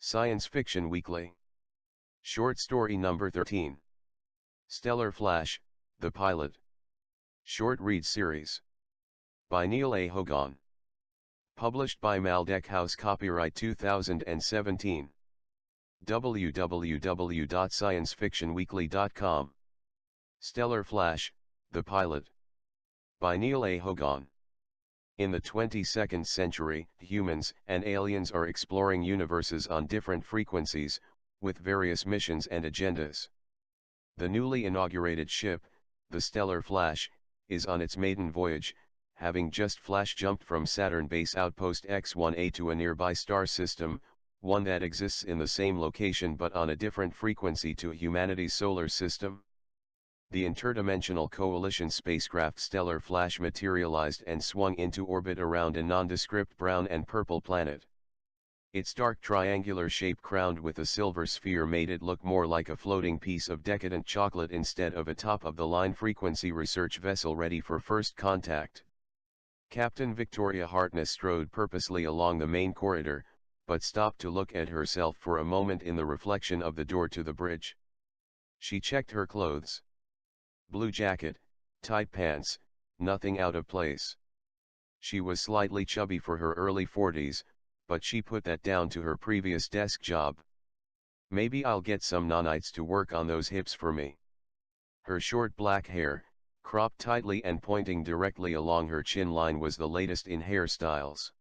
Science Fiction Weekly. Short story number 13. Stellar Flash, The Pilot. Short read series. By Neil A. Hogan. Published by Maldek House. Copyright 2017. www.sciencefictionweekly.com. Stellar Flash, The Pilot. By Neil A. Hogan. In the 22nd century, humans and aliens are exploring universes on different frequencies, with various missions and agendas. The newly inaugurated ship, the Stellar Flash, is on its maiden voyage, having just flash jumped from Saturn base outpost X-1A to a nearby star system, one that exists in the same location but on a different frequency to humanity's solar system. The interdimensional coalition spacecraft Stellar Flash materialized and swung into orbit around a nondescript brown and purple planet. Its dark triangular shape crowned with a silver sphere made it look more like a floating piece of decadent chocolate instead of a top-of-the-line frequency research vessel ready for first contact. Captain Victoria Hartness strode purposely along the main corridor, but stopped to look at herself for a moment in the reflection of the door to the bridge. She checked her clothes. Blue jacket, tight pants, nothing out of place. She was slightly chubby for her early 40s, but she put that down to her previous desk job. Maybe I'll get some nanites to work on those hips for me. Her short black hair, cropped tightly and pointing directly along her chin line, was the latest in hairstyles.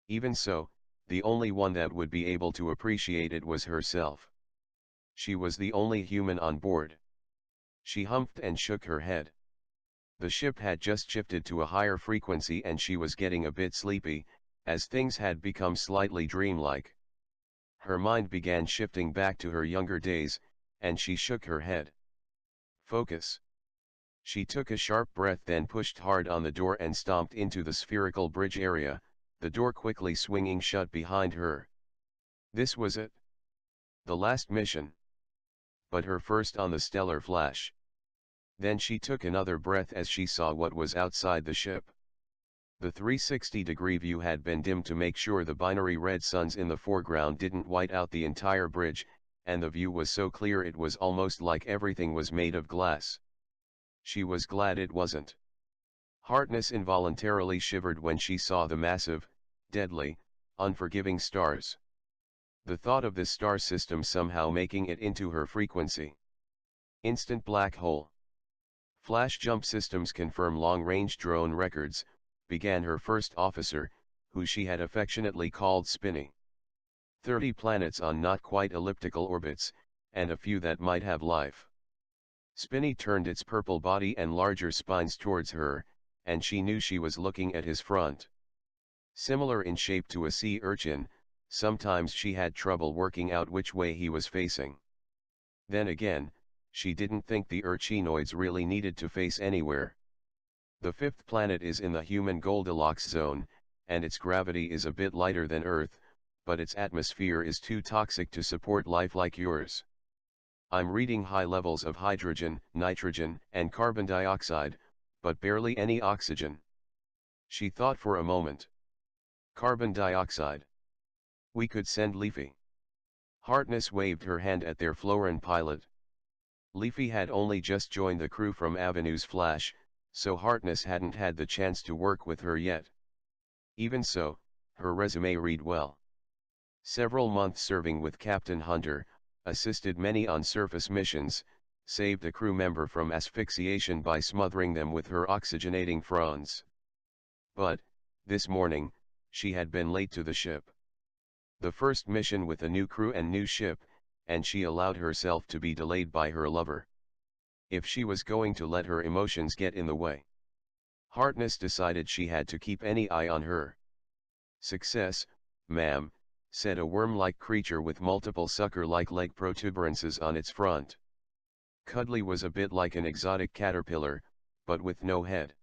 Even so, the only one that would be able to appreciate it was herself. She was the only human on board. She humphed and shook her head. The ship had just shifted to a higher frequency and she was getting a bit sleepy, as things had become slightly dreamlike. Her mind began shifting back to her younger days, and she shook her head. Focus. She took a sharp breath, then pushed hard on the door and stomped into the spherical bridge area, the door quickly swinging shut behind her. This was it. The last mission. But her first on the Stellar Flash. Then she took another breath as she saw what was outside the ship. The 360-degree view had been dimmed to make sure the binary red suns in the foreground didn't white out the entire bridge, and the view was so clear it was almost like everything was made of glass. She was glad it wasn't. Hartness involuntarily shivered when she saw the massive, deadly, unforgiving stars. The thought of this star system somehow making it into her frequency. Instant black hole. Flash jump systems confirm long-range drone records, began her first officer, who she had affectionately called Spinny. 30 planets on not quite elliptical orbits, and a few that might have life. Spinny turned its purple body and larger spines towards her, and she knew she was looking at his front. Similar in shape to a sea urchin, sometimes she had trouble working out which way he was facing. Then again, she didn't think the urchinoids really needed to face anywhere. The fifth planet is in the human Goldilocks zone, and its gravity is a bit lighter than Earth, but its atmosphere is too toxic to support life like yours. I'm reading high levels of hydrogen, nitrogen, and carbon dioxide, but barely any oxygen. She thought for a moment. Carbon dioxide. We could send Leafy. Hartness waved her hand at their Floran pilot. Leafy had only just joined the crew from Avenue's Flash, so Hartness hadn't had the chance to work with her yet. Even so, her resume read well. Several months serving with Captain Hunter, assisted many on surface missions, saved a crew member from asphyxiation by smothering them with her oxygenating fronds. But, this morning, she had been late to the ship. The first mission with a new crew and new ship, and she allowed herself to be delayed by her lover. If she was going to let her emotions get in the way, Hartness decided she had to keep any eye on her. Success, ma'am, said a worm-like creature with multiple sucker-like leg protuberances on its front. Cuddly was a bit like an exotic caterpillar, but with no head.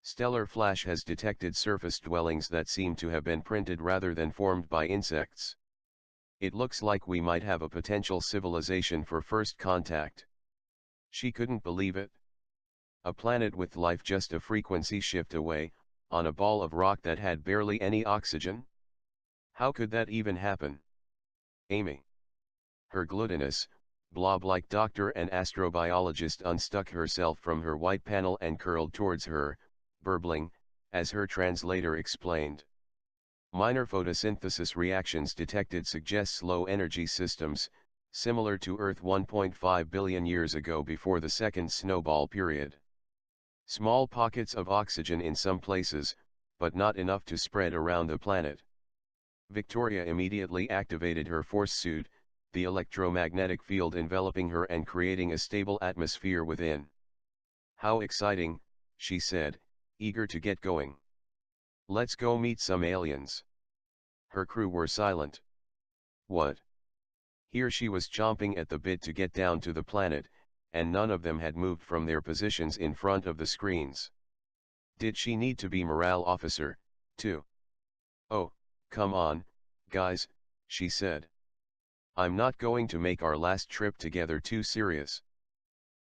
Stellar Flash has detected surface dwellings that seem to have been printed rather than formed by insects. It looks like we might have a potential civilization for first contact. She couldn't believe it. A planet with life just a frequency shift away, on a ball of rock that had barely any oxygen? How could that even happen? Amy. Her glutinous, blob-like doctor and astrobiologist unstuck herself from her white panel and curled towards her, burbling, as her translator explained. Minor photosynthesis reactions detected suggest low energy systems, similar to Earth 1.5 billion years ago before the second snowball period. Small pockets of oxygen in some places, but not enough to spread around the planet. Victoria immediately activated her force suit, the electromagnetic field enveloping her and creating a stable atmosphere within. "How exciting," she said, eager to get going. "Let's go meet some aliens." Her crew were silent. What? Here she was chomping at the bit to get down to the planet, and none of them had moved from their positions in front of the screens. Did she need to be morale officer, too? "Oh, come on, guys," she said. "I'm not going to make our last trip together too serious.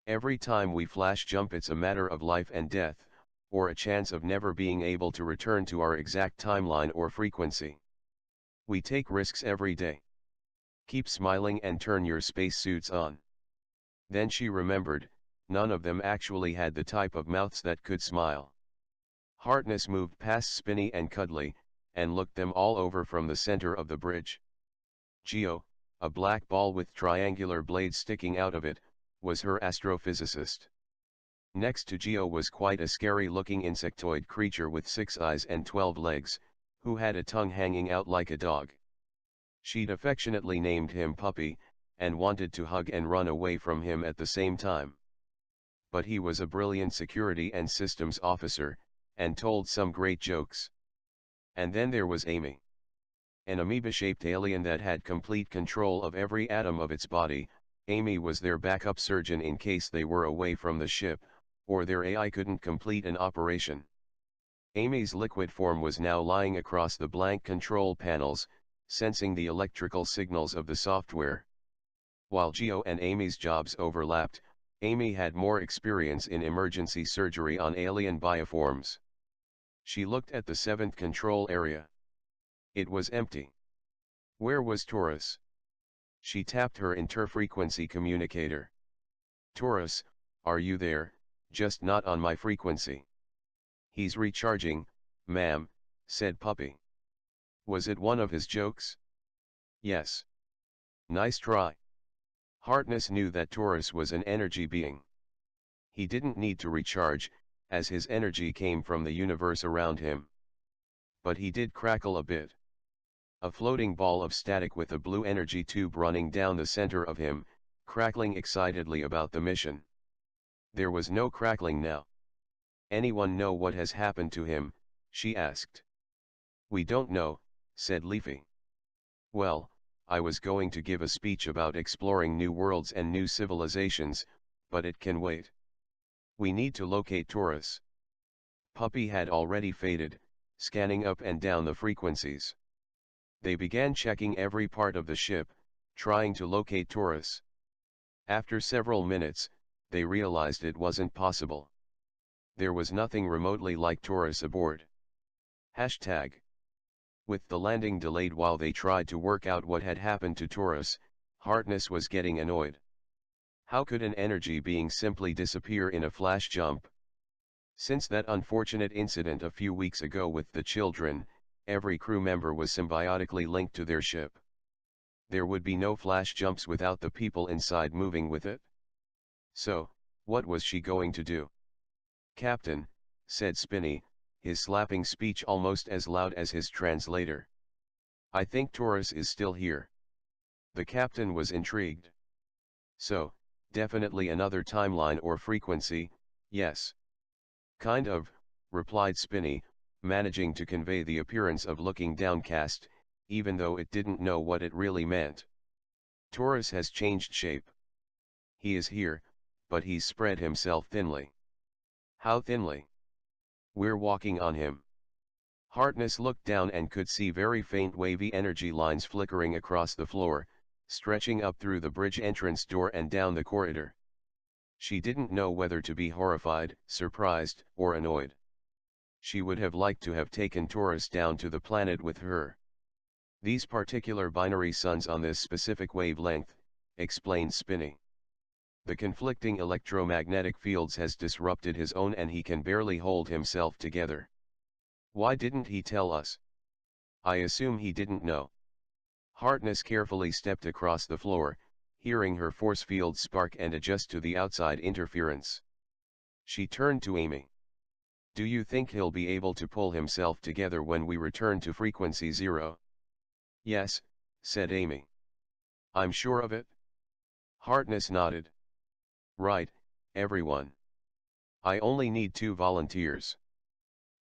Every time we flash jump it's a matter of life and death, or a chance of never being able to return to our exact timeline or frequency. We take risks every day. Keep smiling and turn your spacesuits on." Then she remembered, none of them actually had the type of mouths that could smile. Harkness moved past Spinny and Cuddly, and looked them all over from the center of the bridge. Geo, a black ball with triangular blades sticking out of it, was her astrophysicist. Next to Geo was quite a scary-looking insectoid creature with 6 eyes and 12 legs, who had a tongue hanging out like a dog. She'd affectionately named him Puppy, and wanted to hug and run away from him at the same time. But he was a brilliant security and systems officer, and told some great jokes. And then there was Amy. An amoeba-shaped alien that had complete control of every atom of its body. Amy was their backup surgeon in case they were away from the ship, or their AI couldn't complete an operation. Amy's liquid form was now lying across the blank control panels, sensing the electrical signals of the software. While Geo and Amy's jobs overlapped, Amy had more experience in emergency surgery on alien bioforms. She looked at the 7th control area. It was empty. Where was Taurus? She tapped her interfrequency communicator. "Taurus, are you there? Just not on my frequency." "He's recharging, ma'am," said Puppy. Was it one of his jokes? Yes. Nice try. Harkness knew that Taurus was an energy being. He didn't need to recharge, as his energy came from the universe around him. But he did crackle a bit. A floating ball of static with a blue energy tube running down the center of him, crackling excitedly about the mission. There was no crackling now. "Anyone know what has happened to him?" she asked. "We don't know," said Leafy. "Well, I was going to give a speech about exploring new worlds and new civilizations, but it can wait. We need to locate Taurus." Puppy had already faded, scanning up and down the frequencies. They began checking every part of the ship, trying to locate Taurus. After several minutes, they realized it wasn't possible. There was nothing remotely like Taurus aboard. Hashtag. With the landing delayed while they tried to work out what had happened to Taurus, Harkness was getting annoyed. How could an energy being simply disappear in a flash jump? Since that unfortunate incident a few weeks ago with the children, every crew member was symbiotically linked to their ship. There would be no flash jumps without the people inside moving with it. So, what was she going to do? "Captain," said Spinny, his slapping speech almost as loud as his translator. "I think Taurus is still here." The captain was intrigued. "So, definitely another timeline or frequency, yes." "Kind of," replied Spinny, managing to convey the appearance of looking downcast, even though it didn't know what it really meant. "Taurus has changed shape. He is here, but he's spread himself thinly." "How thinly?" "We're walking on him." Harkness looked down and could see very faint wavy energy lines flickering across the floor, stretching up through the bridge entrance door and down the corridor. She didn't know whether to be horrified, surprised, or annoyed. She would have liked to have taken Taurus down to the planet with her. These particular binary suns on this specific wavelength, explained Spinney. The conflicting electromagnetic fields has disrupted his own and he can barely hold himself together. Why didn't he tell us? I assume he didn't know. Harkness carefully stepped across the floor, hearing her force field spark and adjust to the outside interference. She turned to Amy. Do you think he'll be able to pull himself together when we return to frequency 0? Yes, said Amy. I'm sure of it. Harkness nodded. Right, everyone. I only need 2 volunteers.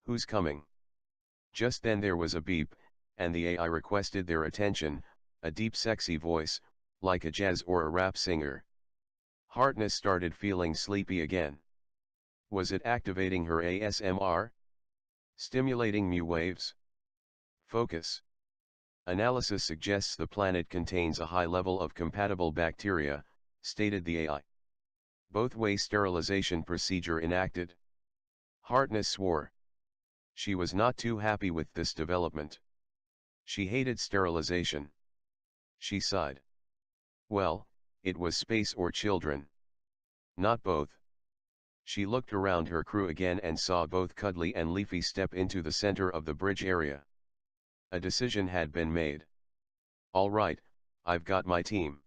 Who's coming? Just then there was a beep, and the AI requested their attention, a deep sexy voice, like a jazz or a rap singer. Harkness started feeling sleepy again. Was it activating her ASMR? Stimulating mu waves? Focus. Analysis suggests the planet contains a high level of compatible bacteria, stated the AI. Both-way sterilization procedure enacted. Harkness swore. She was not too happy with this development. She hated sterilization. She sighed. Well, it was space or children. Not both. She looked around her crew again and saw both Cuddly and Leafy step into the center of the bridge area. A decision had been made. All right, I've got my team.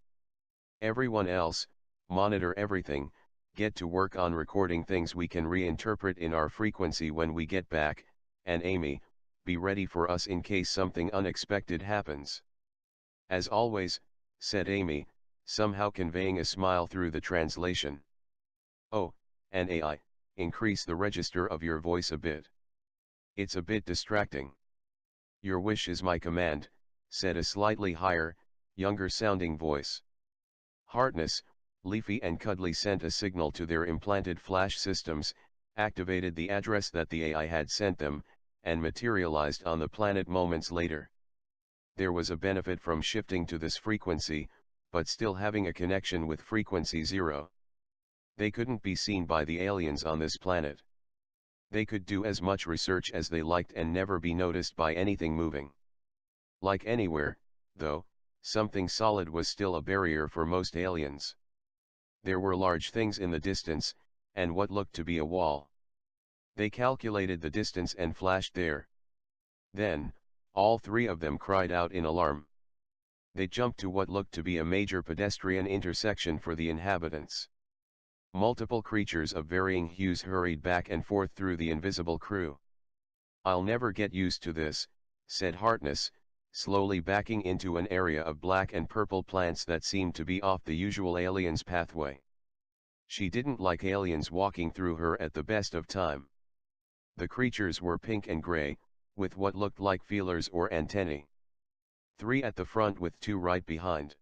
Everyone else, monitor everything, get to work on recording things we can reinterpret in our frequency when we get back, and Amy, be ready for us in case something unexpected happens. As always, said Amy, somehow conveying a smile through the translation. Oh, and AI, increase the register of your voice a bit. It's a bit distracting. Your wish is my command, said a slightly higher, younger-sounding voice. Harkness, Leafy and Cuddly sent a signal to their implanted flash systems, activated the address that the AI had sent them, and materialized on the planet moments later. There was a benefit from shifting to this frequency, but still having a connection with frequency 0. They couldn't be seen by the aliens on this planet. They could do as much research as they liked and never be noticed by anything moving. Like anywhere, though, something solid was still a barrier for most aliens. There were large things in the distance, and what looked to be a wall. They calculated the distance and flashed there. Then, all 3 of them cried out in alarm. They jumped to what looked to be a major pedestrian intersection for the inhabitants. Multiple creatures of varying hues hurried back and forth through the invisible crew. I'll never get used to this, said Harkness, slowly backing into an area of black and purple plants that seemed to be off the usual alien's pathway. She didn't like aliens walking through her at the best of time. The creatures were pink and gray, with what looked like feelers or antennae. 3 at the front with 2 right behind.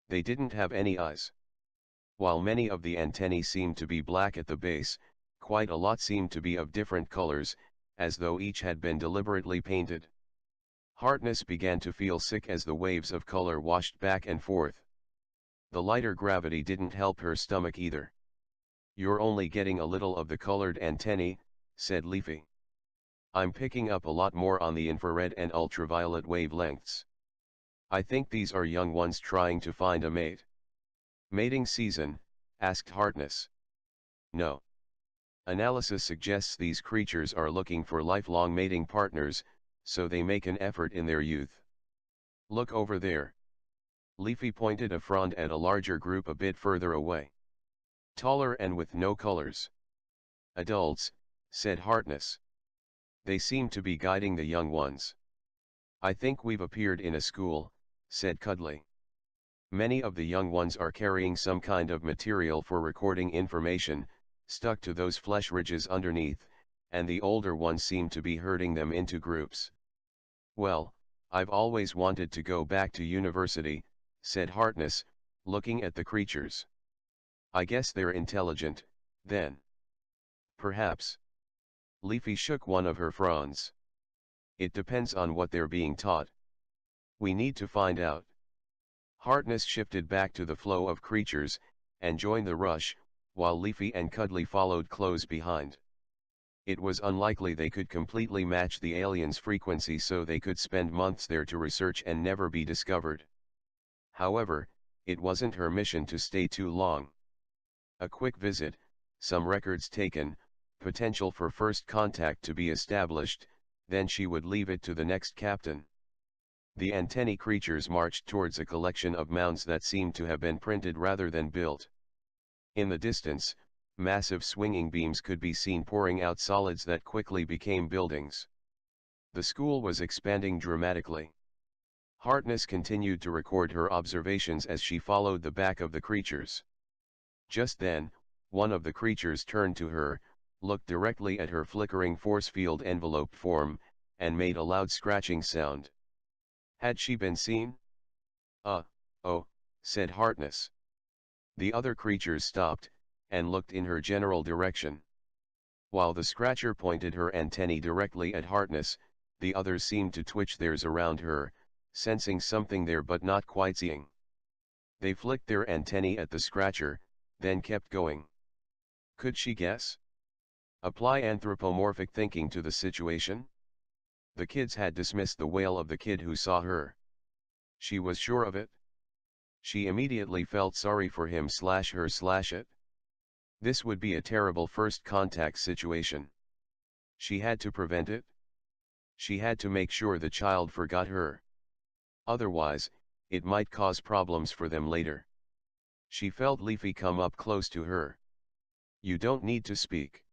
They didn't have any eyes. While many of the antennae seemed to be black at the base, quite a lot seemed to be of different colors, as though each had been deliberately painted. Harkness began to feel sick as the waves of color washed back and forth. The lighter gravity didn't help her stomach either. You're only getting a little of the colored antennae, said Leafy. I'm picking up a lot more on the infrared and ultraviolet wavelengths. I think these are young ones trying to find a mate. Mating season? Asked Harkness. No. Analysis suggests these creatures are looking for lifelong mating partners, so they make an effort in their youth. Look over there. Leafy pointed a frond at a larger group a bit further away. Taller and with no colors. Adults, said Harkness. They seem to be guiding the young ones. I think we've appeared in a school, said Cuddly. Many of the young ones are carrying some kind of material for recording information, stuck to those flesh ridges underneath, and the older ones seem to be herding them into groups. Well, I've always wanted to go back to university, said Harkness, looking at the creatures. I guess they're intelligent, then. Perhaps. Leafy shook one of her fronds. It depends on what they're being taught. We need to find out. Harkness shifted back to the flow of creatures, and joined the rush, while Leafy and Cuddly followed close behind. It was unlikely they could completely match the aliens' frequency, so they could spend months there to research and never be discovered. However, it wasn't her mission to stay too long. A quick visit, some records taken, potential for first contact to be established, then she would leave it to the next captain. The antennae creatures marched towards a collection of mounds that seemed to have been printed rather than built. In the distance, massive swinging beams could be seen pouring out solids that quickly became buildings. The school was expanding dramatically. Harkness continued to record her observations as she followed the back of the creatures. Just then, one of the creatures turned to her, looked directly at her flickering force field enveloped form, and made a loud scratching sound. Had she been seen? Oh, said Harkness. The other creatures stopped, and looked in her general direction. While the scratcher pointed her antennae directly at Harkness, the others seemed to twitch theirs around her, sensing something there but not quite seeing. They flicked their antennae at the scratcher, then kept going. Could she guess? Apply anthropomorphic thinking to the situation? The kids had dismissed the wail of the kid who saw her. She was sure of it. She immediately felt sorry for him/her/it. This would be a terrible first contact situation. She had to prevent it. She had to make sure the child forgot her. Otherwise, it might cause problems for them later. She felt Leafy come up close to her. You don't need to speak.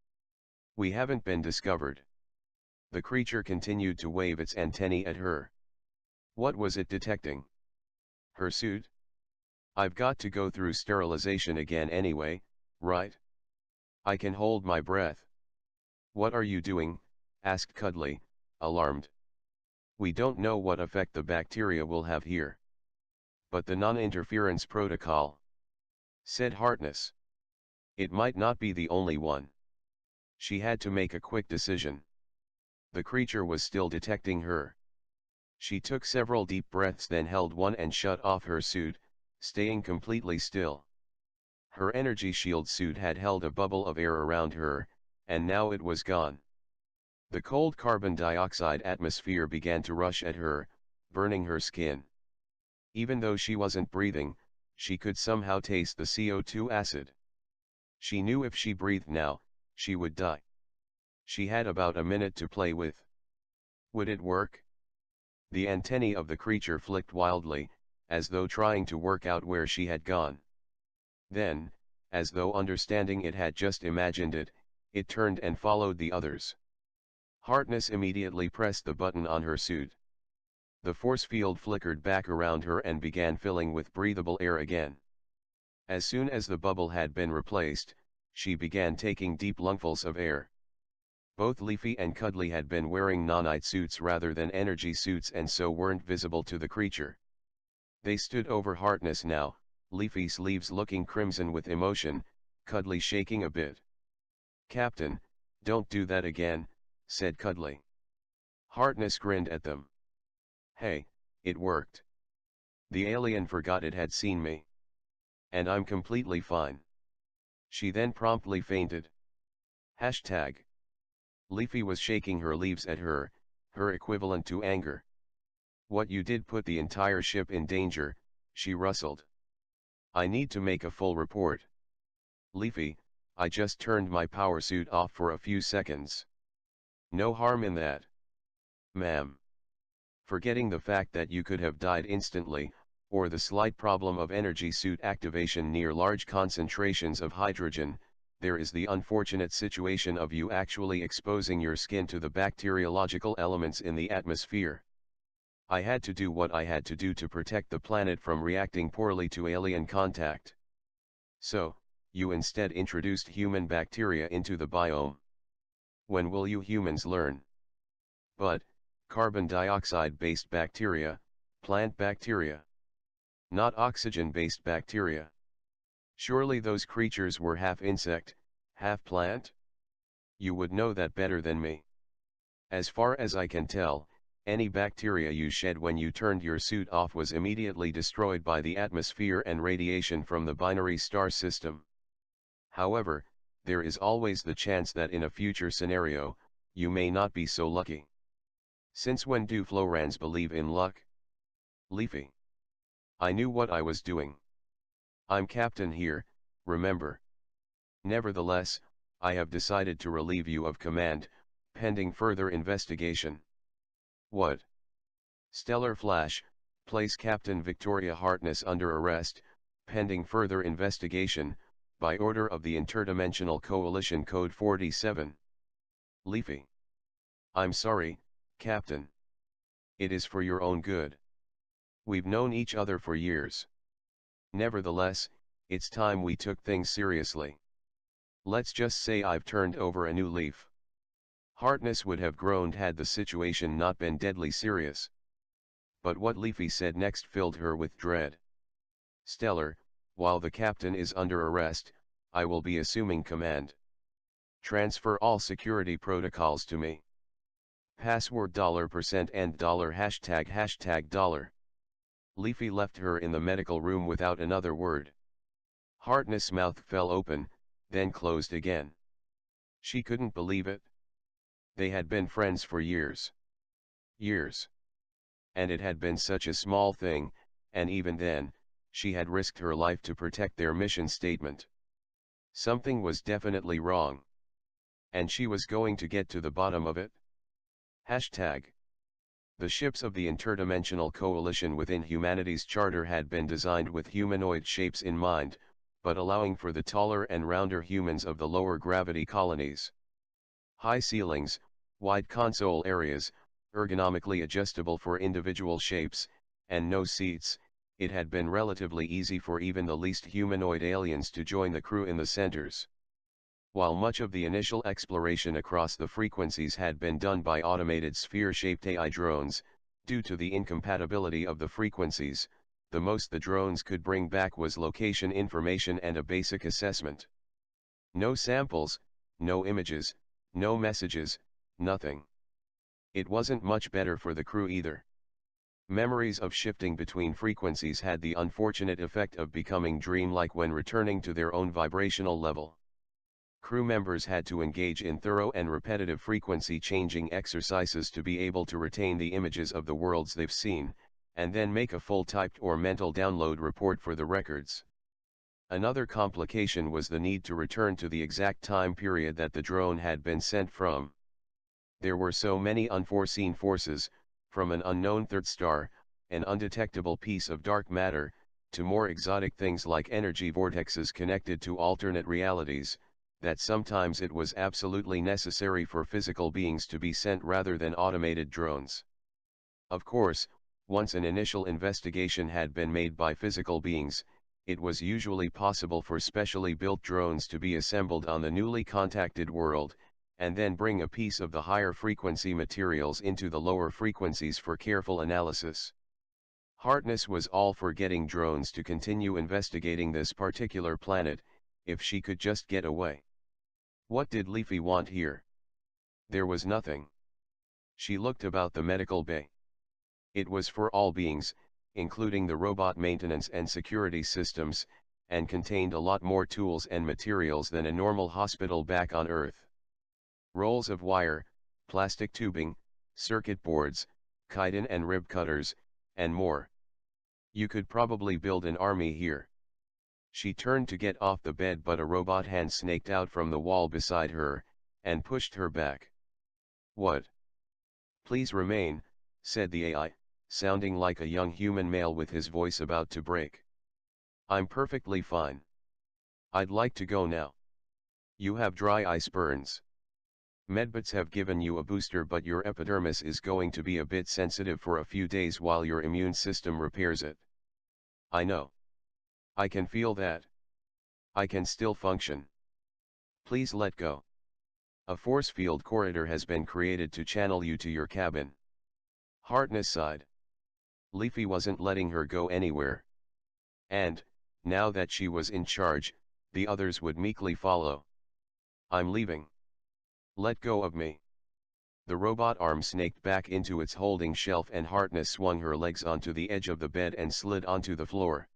We haven't been discovered. The creature continued to wave its antennae at her. What was it detecting? Her suit? I've got to go through sterilization again anyway, right? I can hold my breath. What are you doing? Asked Cuddly, alarmed. We don't know what effect the bacteria will have here. But the non-interference protocol, said Harkness. It might not be the only one. She had to make a quick decision. The creature was still detecting her. She took several deep breaths, then held one and shut off her suit, staying completely still. Her energy shield suit had held a bubble of air around her, and now it was gone. The cold carbon dioxide atmosphere began to rush at her, burning her skin. Even though she wasn't breathing, she could somehow taste the CO2 acid. She knew if she breathed now, she would die. She had about a minute to play with. Would it work? The antennae of the creature flicked wildly, as though trying to work out where she had gone. Then, as though understanding it had just imagined it, it turned and followed the others. Harkness immediately pressed the button on her suit. The force field flickered back around her and began filling with breathable air again. As soon as the bubble had been replaced, she began taking deep lungfuls of air. Both Leafy and Cuddly had been wearing nanite suits rather than energy suits and so weren't visible to the creature. They stood over Harkness now, Leafy's leaves looking crimson with emotion, Cuddly shaking a bit. Captain, don't do that again, said Cuddly. Harkness grinned at them. Hey, it worked. The alien forgot it had seen me. And I'm completely fine. She then promptly fainted. Hashtag. Leafy was shaking her leaves at her, her equivalent to anger. What you did put the entire ship in danger, she rustled. I need to make a full report. Leafy, I just turned my power suit off for a few seconds. No harm in that. Ma'am. Forgetting the fact that you could have died instantly, or the slight problem of energy suit activation near large concentrations of hydrogen, there is the unfortunate situation of you actually exposing your skin to the bacteriological elements in the atmosphere. I had to do what I had to do to protect the planet from reacting poorly to alien contact. So, you instead introduced human bacteria into the biome. When will you humans learn? But, carbon dioxide-based bacteria, plant bacteria. Not oxygen-based bacteria. Surely those creatures were half insect, half plant? You would know that better than me. As far as I can tell, any bacteria you shed when you turned your suit off was immediately destroyed by the atmosphere and radiation from the binary star system. However, there is always the chance that in a future scenario, you may not be so lucky. Since when do Florans believe in luck? Leafy. I knew what I was doing. I'm captain here, remember. Nevertheless, I have decided to relieve you of command, pending further investigation. What? Stellar Flash, place Captain Victoria Harkness under arrest, pending further investigation, by order of the Interdimensional Coalition Code 47. Leafy. I'm sorry, Captain. It is for your own good. We've known each other for years. Nevertheless, it's time we took things seriously. Let's just say I've turned over a new leaf. Harkness would have groaned had the situation not been deadly serious. But what Leafy said next filled her with dread. Stellar, while the captain is under arrest, I will be assuming command. Transfer all security protocols to me. Password $% and $##. Leafy left her in the medical room without another word. Harkness' mouth fell open, then closed again. She couldn't believe it. They had been friends for years. Years. And it had been such a small thing, and even then, she had risked her life to protect their mission statement. Something was definitely wrong. And she was going to get to the bottom of it. Hashtag. The ships of the Interdimensional Coalition within humanity's charter had been designed with humanoid shapes in mind, but allowing for the taller and rounder humans of the lower gravity colonies. High ceilings, wide console areas, ergonomically adjustable for individual shapes, and no seats, it had been relatively easy for even the least humanoid aliens to join the crew in the centers. While much of the initial exploration across the frequencies had been done by automated sphere-shaped AI drones, due to the incompatibility of the frequencies, the most the drones could bring back was location information and a basic assessment. No samples, no images, no messages, nothing. It wasn't much better for the crew either. Memories of shifting between frequencies had the unfortunate effect of becoming dreamlike when returning to their own vibrational level. Crew members had to engage in thorough and repetitive frequency-changing exercises to be able to retain the images of the worlds they've seen, and then make a full typed or mental download report for the records. Another complication was the need to return to the exact time period that the drone had been sent from. There were so many unforeseen forces, from an unknown third star, an undetectable piece of dark matter, to more exotic things like energy vortexes connected to alternate realities, that sometimes it was absolutely necessary for physical beings to be sent rather than automated drones. Of course, once an initial investigation had been made by physical beings, it was usually possible for specially built drones to be assembled on the newly contacted world, and then bring a piece of the higher frequency materials into the lower frequencies for careful analysis. Harkness was all for getting drones to continue investigating this particular planet, if she could just get away. What did Leafy want here? There was nothing. She looked about the medical bay. It was for all beings, including the robot maintenance and security systems, and contained a lot more tools and materials than a normal hospital back on Earth. Rolls of wire, plastic tubing, circuit boards, chitin and rib cutters, and more. You could probably build an army here. She turned to get off the bed, but a robot hand snaked out from the wall beside her, and pushed her back. What? Please remain, said the AI, sounding like a young human male with his voice about to break. I'm perfectly fine. I'd like to go now. You have dry ice burns. Medbits have given you a booster, but your epidermis is going to be a bit sensitive for a few days while your immune system repairs it. I know. I can feel that. I can still function. Please let go. A force field corridor has been created to channel you to your cabin. Harkness sighed. Leafy wasn't letting her go anywhere. And, now that she was in charge, the others would meekly follow. I'm leaving. Let go of me. The robot arm snaked back into its holding shelf, and Harkness swung her legs onto the edge of the bed and slid onto the floor.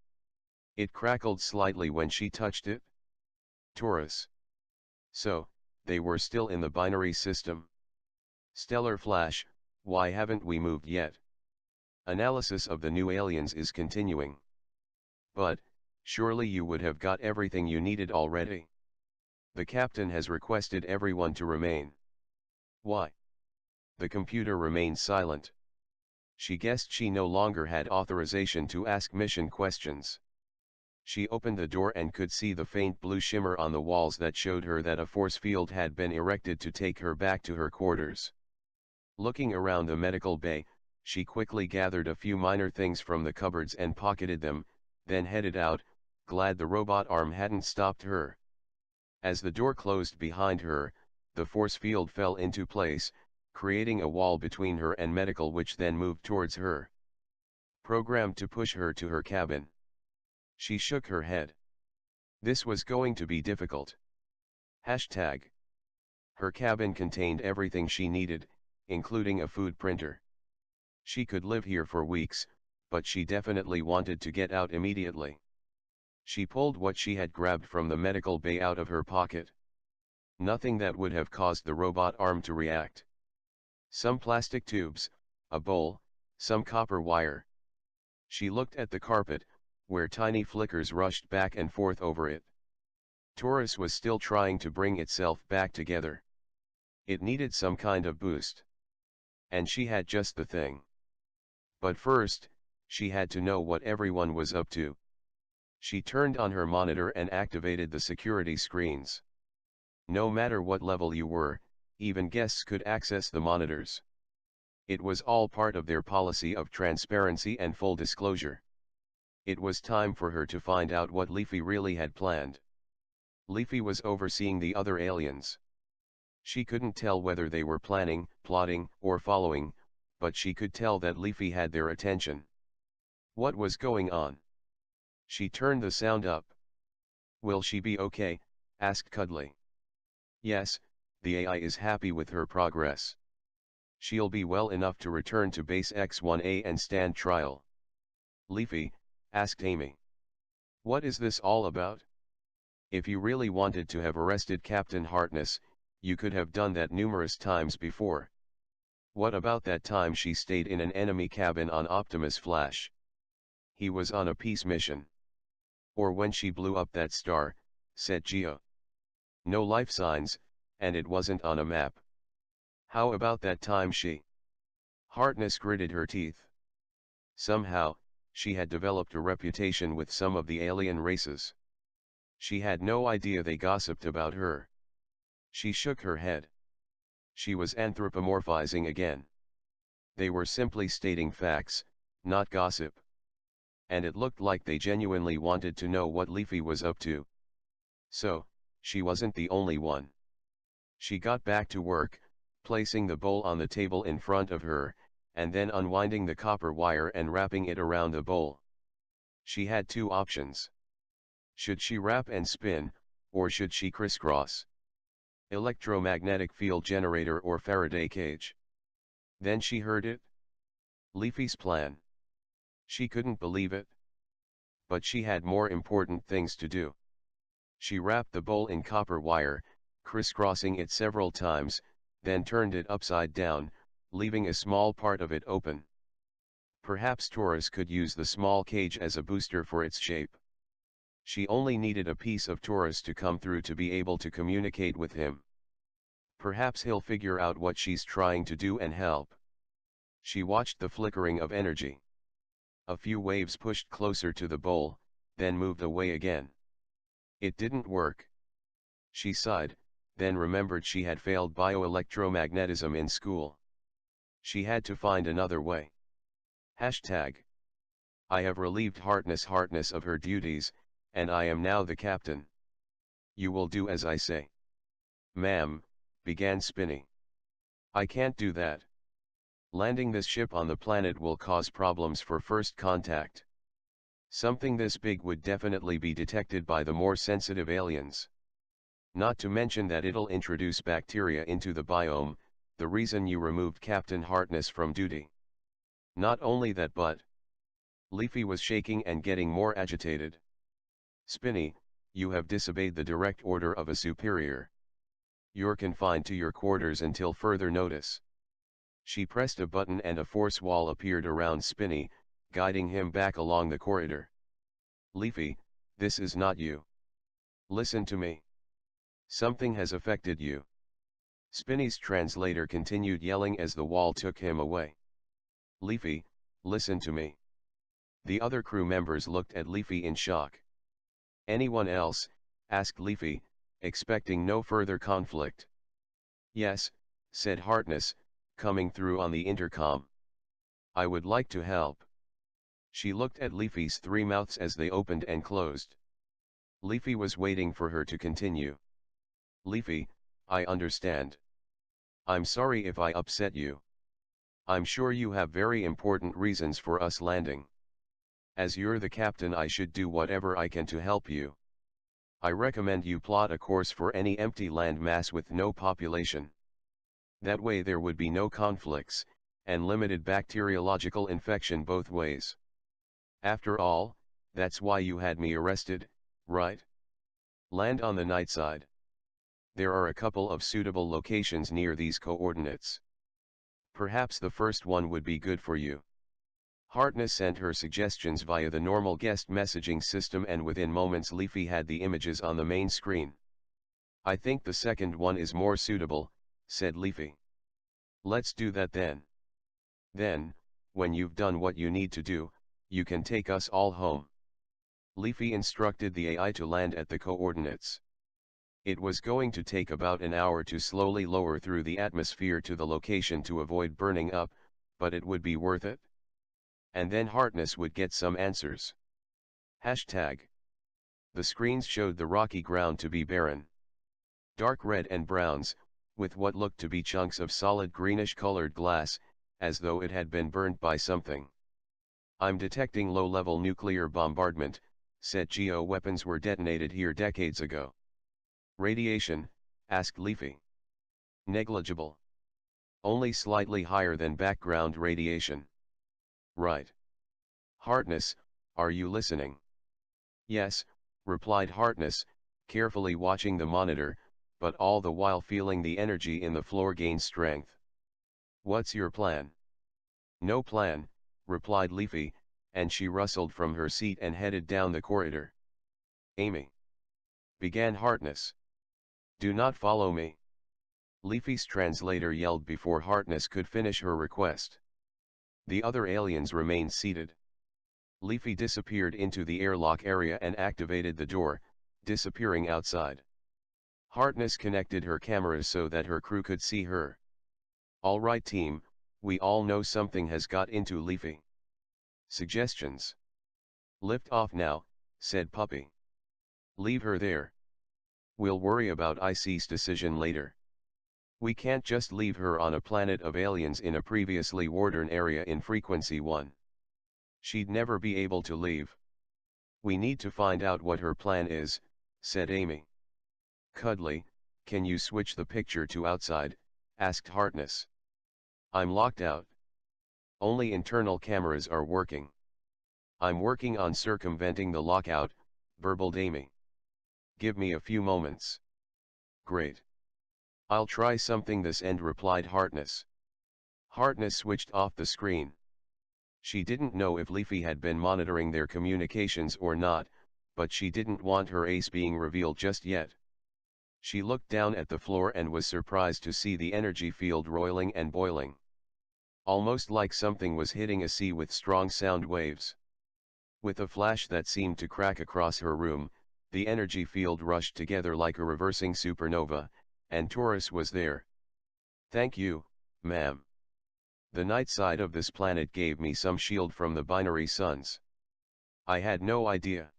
It crackled slightly when she touched it. Taurus. So, they were still in the binary system. Stellar Flash, why haven't we moved yet? Analysis of the new aliens is continuing. But, surely you would have got everything you needed already. The captain has requested everyone to remain. Why? The computer remained silent. She guessed she no longer had authorization to ask mission questions. She opened the door and could see the faint blue shimmer on the walls that showed her that a force field had been erected to take her back to her quarters. Looking around the medical bay, she quickly gathered a few minor things from the cupboards and pocketed them, then headed out, glad the robot arm hadn't stopped her. As the door closed behind her, the force field fell into place, creating a wall between her and medical, which then moved towards her. Programmed to push her to her cabin. She shook her head. This was going to be difficult. Hashtag. Her cabin contained everything she needed, including a food printer. She could live here for weeks, but she definitely wanted to get out immediately. She pulled what she had grabbed from the medical bay out of her pocket. Nothing that would have caused the robot arm to react. Some plastic tubes, a bowl, some copper wire. She looked at the carpet, where tiny flickers rushed back and forth over it. Taurus was still trying to bring itself back together. It needed some kind of boost. And she had just the thing. But first, she had to know what everyone was up to. She turned on her monitor and activated the security screens. No matter what level you were, even guests could access the monitors. It was all part of their policy of transparency and full disclosure. It was time for her to find out what Leafy really had planned. Leafy was overseeing the other aliens. She couldn't tell whether they were planning, plotting, or following, but she could tell that Leafy had their attention. What was going on? She turned the sound up. Will she be okay? Asked Cuddly. Yes, the AI is happy with her progress. She'll be well enough to return to Base X-1A and stand trial. Leafy, asked Amy. What is this all about? If you really wanted to have arrested Captain Harkness, you could have done that numerous times before. What about that time she stayed in an enemy cabin on Optimus Flash? He was on a peace mission. Or when she blew up that star, said Gia. No life signs, and it wasn't on a map. How about that time she? Harkness gritted her teeth. Somehow, she had developed a reputation with some of the alien races. She had no idea they gossiped about her. She shook her head. She was anthropomorphizing again. They were simply stating facts, not gossip. And it looked like they genuinely wanted to know what Leafy was up to. So, she wasn't the only one. She got back to work, placing the bowl on the table in front of her, and then unwinding the copper wire and wrapping it around the bowl. She had two options. Should she wrap and spin, or should she crisscross? Electromagnetic field generator or Faraday cage? Then she heard it. Leafy's plan. She couldn't believe it. But she had more important things to do. She wrapped the bowl in copper wire, crisscrossing it several times, then turned it upside down, leaving a small part of it open. Perhaps Taurus could use the small cage as a booster for its shape. She only needed a piece of Taurus to come through to be able to communicate with him. Perhaps he'll figure out what she's trying to do and help. She watched the flickering of energy. A few waves pushed closer to the bowl, then moved away again. It didn't work. She sighed, then remembered she had failed bioelectromagnetism in school. She had to find another way. Hashtag. I have relieved Harkness of her duties, and I am now the captain. You will do as I say. Ma'am, began Spinny. I can't do that. Landing this ship on the planet will cause problems for first contact. Something this big would definitely be detected by the more sensitive aliens. Not to mention that it'll introduce bacteria into the biome, the reason you removed Captain Harkness from duty. Not only that, but... Leafy was shaking and getting more agitated. Spinny, you have disobeyed the direct order of a superior. You're confined to your quarters until further notice. She pressed a button and a force wall appeared around Spinny, guiding him back along the corridor. Leafy, this is not you. Listen to me. Something has affected you. Spinny's translator continued yelling as the wall took him away. Leafy, listen to me. The other crew members looked at Leafy in shock. Anyone else? Asked Leafy, expecting no further conflict. Yes, said Harkness, coming through on the intercom. I would like to help. She looked at Leafy's three mouths as they opened and closed. Leafy was waiting for her to continue. Leafy, I understand. I'm sorry if I upset you. I'm sure you have very important reasons for us landing. As you're the captain, I should do whatever I can to help you. I recommend you plot a course for any empty landmass with no population. That way there would be no conflicts, and limited bacteriological infection both ways. After all, that's why you had me arrested, right? Land on the night side. There are a couple of suitable locations near these coordinates. Perhaps the first one would be good for you. Harkness sent her suggestions via the normal guest messaging system, and within moments Leafy had the images on the main screen. I think the second one is more suitable, said Leafy. Let's do that then. Then, when you've done what you need to do, you can take us all home. Leafy instructed the AI to land at the coordinates. It was going to take about an hour to slowly lower through the atmosphere to the location to avoid burning up, but it would be worth it. And then Harkness would get some answers. Hashtag. The screens showed the rocky ground to be barren. Dark red and browns, with what looked to be chunks of solid greenish-colored glass, as though it had been burned by something. I'm detecting low-level nuclear bombardment, said Geo weapons were detonated here decades ago. Radiation? Asked Leafy. Negligible. Only slightly higher than background radiation. Right. Harkness, are you listening? Yes, replied Harkness, carefully watching the monitor, but all the while feeling the energy in the floor gain strength. What's your plan? No plan, replied Leafy, and she rustled from her seat and headed down the corridor. Amy, began Harkness. Do not follow me. Leafy's translator yelled before Harkness could finish her request. The other aliens remained seated. Leafy disappeared into the airlock area and activated the door, disappearing outside. Harkness connected her cameras so that her crew could see her. All right team, we all know something has got into Leafy. Suggestions? Lift off now, said Puppy. Leave her there. We'll worry about IC's decision later. We can't just leave her on a planet of aliens in a previously warden area in Frequency 1. She'd never be able to leave. We need to find out what her plan is, said Amy. Cuddly, can you switch the picture to outside? Asked Harkness. I'm locked out. Only internal cameras are working. I'm working on circumventing the lockout, burbled Amy. Give me a few moments. Great. I'll try something this end, replied Harkness. Harkness switched off the screen. She didn't know if Leafy had been monitoring their communications or not, but she didn't want her ace being revealed just yet. She looked down at the floor and was surprised to see the energy field roiling and boiling. Almost like something was hitting a sea with strong sound waves. With a flash that seemed to crack across her room, the energy field rushed together like a reversing supernova, and Taurus was there. Thank you, ma'am. The night side of this planet gave me some shield from the binary suns. I had no idea.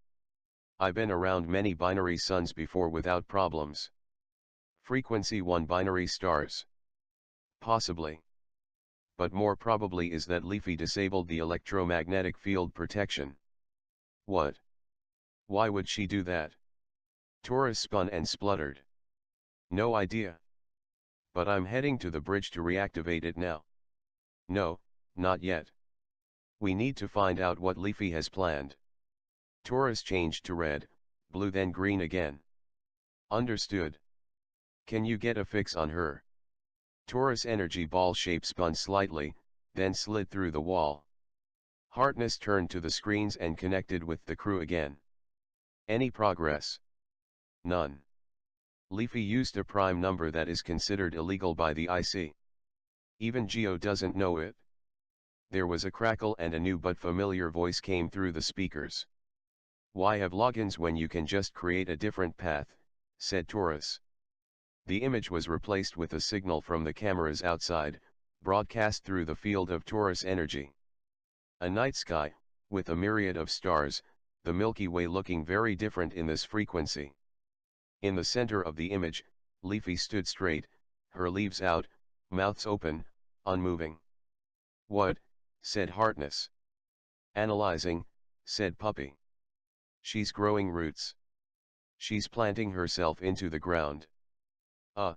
I've been around many binary suns before without problems. Frequency 1 binary stars. Possibly. But more probably is that Leafy disabled the electromagnetic field protection. What? Why would she do that? Taurus spun and spluttered. No idea. But I'm heading to the bridge to reactivate it now. No, not yet. We need to find out what Leafy has planned. Taurus changed to red, blue then green again. Understood. Can you get a fix on her? Taurus energy ball shape spun slightly, then slid through the wall. Harkness turned to the screens and connected with the crew again. Any progress? None. Leafy used a prime number that is considered illegal by the IC. Even Geo doesn't know it. There was a crackle and a new but familiar voice came through the speakers. Why have logins when you can just create a different path, said Taurus. The image was replaced with a signal from the cameras outside, broadcast through the field of Taurus energy. A night sky, with a myriad of stars, the Milky Way looking very different in this frequency. In the center of the image, Leafy stood straight, her leaves out, mouths open, unmoving. What? Said Harkness. Analyzing, said Puppy. She's growing roots. She's planting herself into the ground. Oh.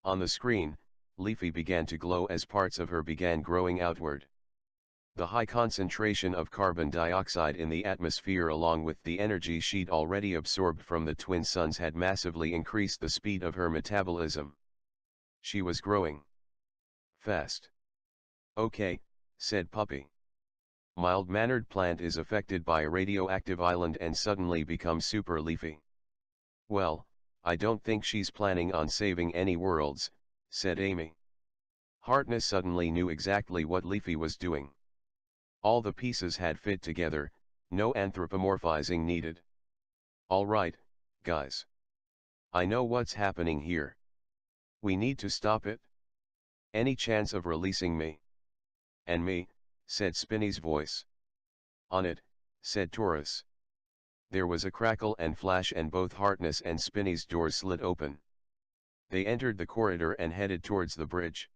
On the screen, Leafy began to glow as parts of her began growing outward. The high concentration of carbon dioxide in the atmosphere along with the energy she'd already absorbed from the twin suns had massively increased the speed of her metabolism. She was growing fast. Okay, said Puppy. Mild-mannered plant is affected by a radioactive island and suddenly becomes super leafy. Well, I don't think she's planning on saving any worlds, said Amy. Harkness suddenly knew exactly what Leafy was doing. All the pieces had fit together, no anthropomorphizing needed. All right, guys. I know what's happening here. We need to stop it. Any chance of releasing me? And me, said Spinny's voice. On it, said Taurus. There was a crackle and flash and both Harkness and Spinny's doors slid open. They entered the corridor and headed towards the bridge.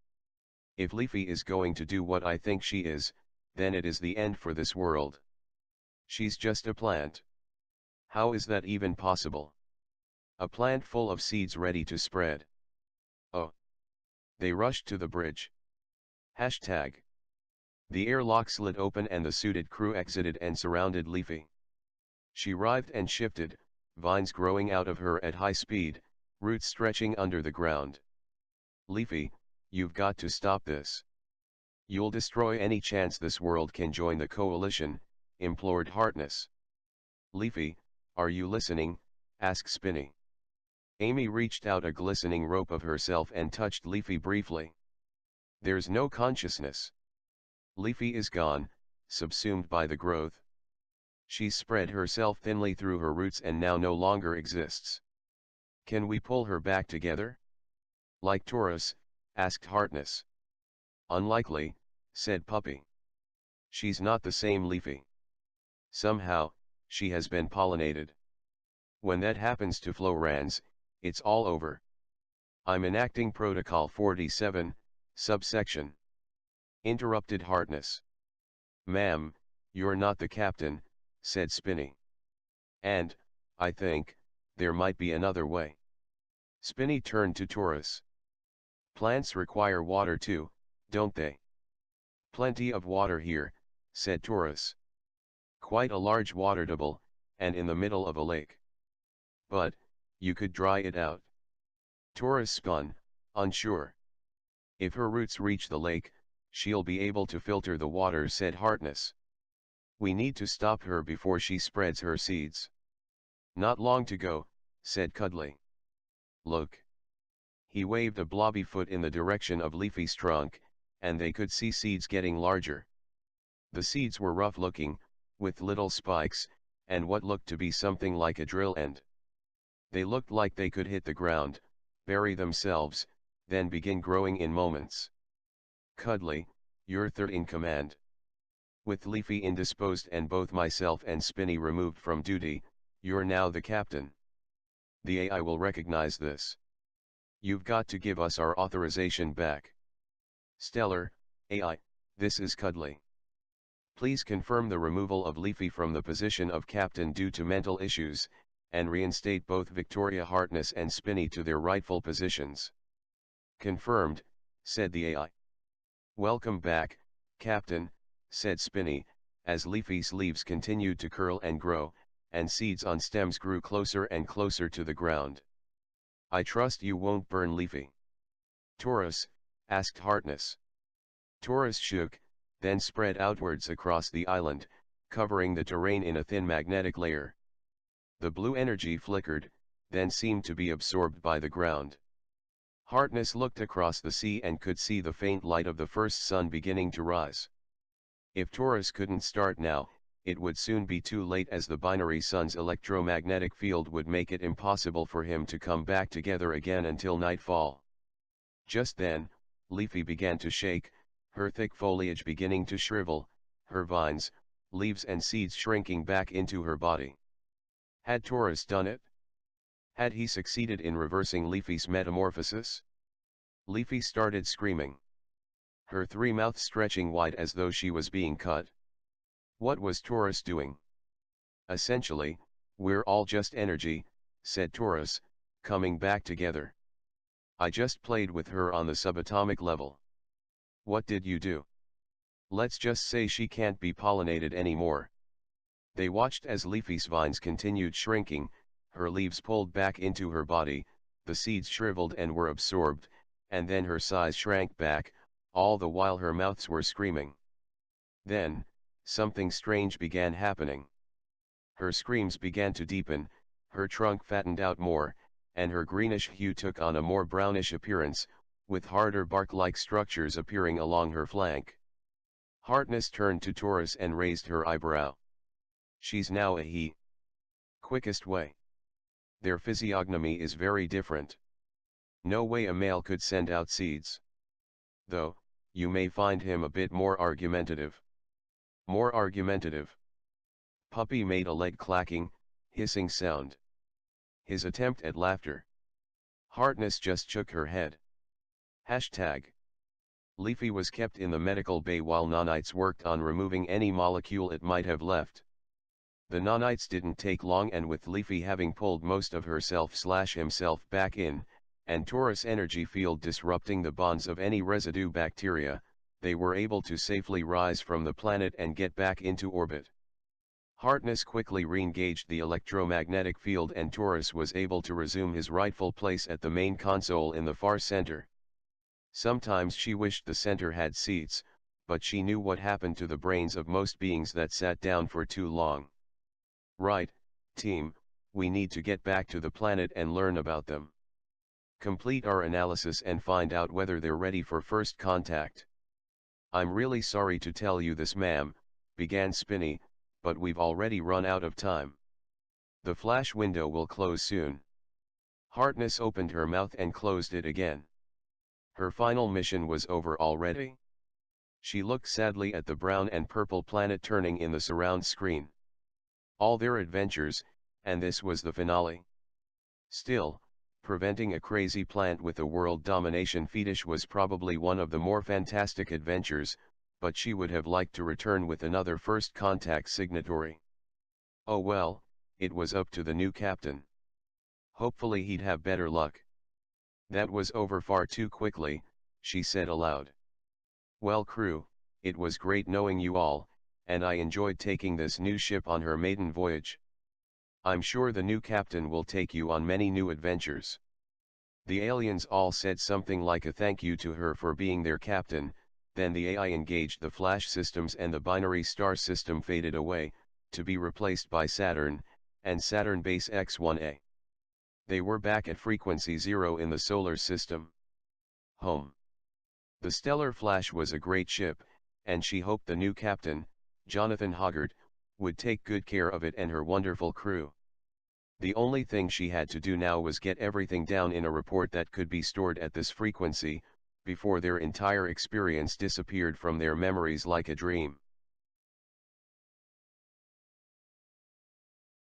If Leafy is going to do what I think she is, then it is the end for this world. She's just a plant. How is that even possible? A plant full of seeds ready to spread. Oh. They rushed to the bridge. Hashtag. The airlock slid open and the suited crew exited and surrounded Leafy. She writhed and shifted, vines growing out of her at high speed, roots stretching under the ground. Leafy, you've got to stop this. You'll destroy any chance this world can join the coalition, implored Harkness. Leafy, are you listening? Asked Spinny. Amy reached out a glistening rope of herself and touched Leafy briefly. There's no consciousness. Leafy is gone, subsumed by the growth. She's spread herself thinly through her roots and now no longer exists. Can we pull her back together? Like Taurus? Asked Harkness. Unlikely, said Puppy. She's not the same Leafy. Somehow, she has been pollinated. When that happens to Florans, it's all over. I'm enacting Protocol 47, subsection. Interrupted Harkness. Ma'am, you're not the captain, said Spinny. And, I think, there might be another way. Spinny turned to Taurus. Plants require water too, don't they? Plenty of water here, said Taurus. Quite a large water table, and in the middle of a lake. But, you could dry it out. Taurus spun, unsure. If her roots reach the lake, she'll be able to filter the water, said Harkness. We need to stop her before she spreads her seeds. Not long to go, said Cuddly. Look. He waved a blobby foot in the direction of Leafy's trunk, and they could see seeds getting larger. The seeds were rough-looking, with little spikes, and what looked to be something like a drill end. They looked like they could hit the ground, bury themselves, then begin growing in moments. Cuddly, you're third in command. With Leafy indisposed and both myself and Spinny removed from duty, you're now the captain. The AI will recognize this. You've got to give us our authorization back. Stellar, AI, this is Cuddly. Please confirm the removal of Leafy from the position of captain due to mental issues, and reinstate both Victoria Harkness and Spinny to their rightful positions. Confirmed, said the AI. Welcome back, Captain, said Spinny, as Leafy's leaves continued to curl and grow, and seeds on stems grew closer and closer to the ground. I trust you won't burn Leafy. Taurus, asked Harkness. Taurus shook, then spread outwards across the island, covering the terrain in a thin magnetic layer. The blue energy flickered, then seemed to be absorbed by the ground. Harkness looked across the sea and could see the faint light of the first sun beginning to rise. If Taurus couldn't start now, it would soon be too late, as the binary sun's electromagnetic field would make it impossible for him to come back together again until nightfall. Just then, Leafy began to shake, her thick foliage beginning to shrivel, her vines, leaves and seeds shrinking back into her body. Had Taurus done it? Had he succeeded in reversing Leafy's metamorphosis? Leafy started screaming, her three mouths stretching wide as though she was being cut. What was Taurus doing? Essentially, we're all just energy, said Taurus, coming back together. I just played with her on the subatomic level. What did you do? Let's just say she can't be pollinated anymore. They watched as Leafy's vines continued shrinking, her leaves pulled back into her body, the seeds shriveled and were absorbed, and then her size shrank back, all the while her mouths were screaming. Then, something strange began happening. Her screams began to deepen, her trunk fattened out more, and her greenish hue took on a more brownish appearance, with harder bark-like structures appearing along her flank. Harkness turned to Taurus and raised her eyebrow. She's now a he. Quickest way. Their physiognomy is very different. No way a male could send out seeds. Though, you may find him a bit more argumentative. More argumentative. Puppy made a leg clacking, hissing sound. His attempt at laughter. Harkness just shook her head. Hashtag. Leafy was kept in the medical bay while nanites worked on removing any molecule it might have left. The nanites didn't take long, and with Leafy having pulled most of herself/himself back in, and Taurus' energy field disrupting the bonds of any residue bacteria, they were able to safely rise from the planet and get back into orbit. Harkness quickly re-engaged the electromagnetic field, and Taurus was able to resume his rightful place at the main console in the far center. Sometimes she wished the center had seats, but she knew what happened to the brains of most beings that sat down for too long. Right, team, we need to get back to the planet and learn about them. Complete our analysis and find out whether they're ready for first contact. I'm really sorry to tell you this, ma'am, began Spinny, but we've already run out of time. The flash window will close soon. Harkness opened her mouth and closed it again. Her final mission was over already? She looked sadly at the brown and purple planet turning in the surround screen. All their adventures, and this was the finale. Still, preventing a crazy plant with a world domination fetish was probably one of the more fantastic adventures, but she would have liked to return with another first contact signatory. Oh well, it was up to the new captain. Hopefully he'd have better luck. That was over far too quickly, she said aloud. Well, crew, it was great knowing you all, and I enjoyed taking this new ship on her maiden voyage. I'm sure the new captain will take you on many new adventures. The aliens all said something like a thank you to her for being their captain, then the AI engaged the flash systems and the binary star system faded away, to be replaced by Saturn, and Saturn Base X-1A. They were back at frequency 0 in the solar system. Home. The Stellar Flash was a great ship, and she hoped the new captain, Jonathan Hoggart, would take good care of it and her wonderful crew. The only thing she had to do now was get everything down in a report that could be stored at this frequency, before their entire experience disappeared from their memories like a dream.